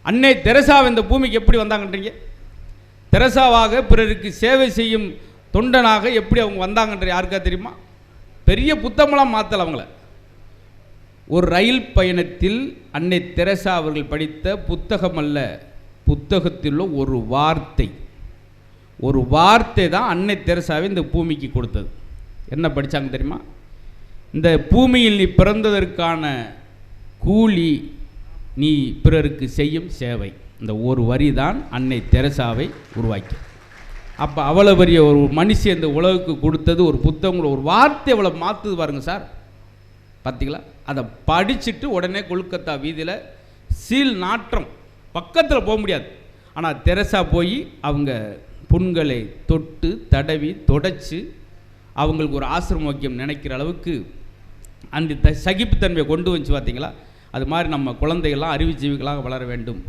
அன்னை தெரசா இந்த பூமிக்கு எப்படி வந்தாங்கன்றீங்க? தெரசாவாக பிறருக்கு சேவை செய்யும் தொண்டனாக எப்படி அவங்க வந்தாங்கன்ற யாருக்கா தெரியுமா? பெரிய புத்தகமெல்லாம் மாற்றல அவங்கள. ஒரு ரயில் பயணத்தில் அன்னை தெரசா அவர்கள் படித்த புத்தகம் அல்ல, புத்தகத்தில் ஒரு வார்த்தை தான் அன்னை தெரசாவை இந்த பூமிக்கு கொடுத்தது. என்ன படித்தாங்க தெரியுமா? இந்த பூமியில் நீ பிறந்ததற்கான கூலி நீ பிறருக்கு செய்யும் சேவை. இந்த ஒரு வரி தான் அன்னை தெரசாவை உருவாக்கி. அப்போ அவ்வளோ பெரிய ஒரு மனுஷன் இந்த உலகுக்கு கொடுத்தது ஒரு புத்தகங்கள ஒரு வார்த்தை அவ்வளோ மாற்றுது பாருங்க சார். பார்த்தீங்களா? அதை படிச்சுட்டு உடனே கொல்கத்தா வீதியில் சீல் நாற்றம், பக்கத்தில் போக முடியாது. ஆனால் தெரசா போய் அவங்க புண்களை தொட்டு தடவி தொடச்சி அவங்களுக்கு ஒரு ஆசிரமோக்கியம் நினைக்கிற அளவுக்கு அந்த சகிப்புத்தன்மையை கொண்டு வந்துச்சு. பார்த்தீங்களா? அது மாதிரி நம்ம குழந்தைகள்லாம் அறிவுஜீவிகளாக வளர வேண்டும்.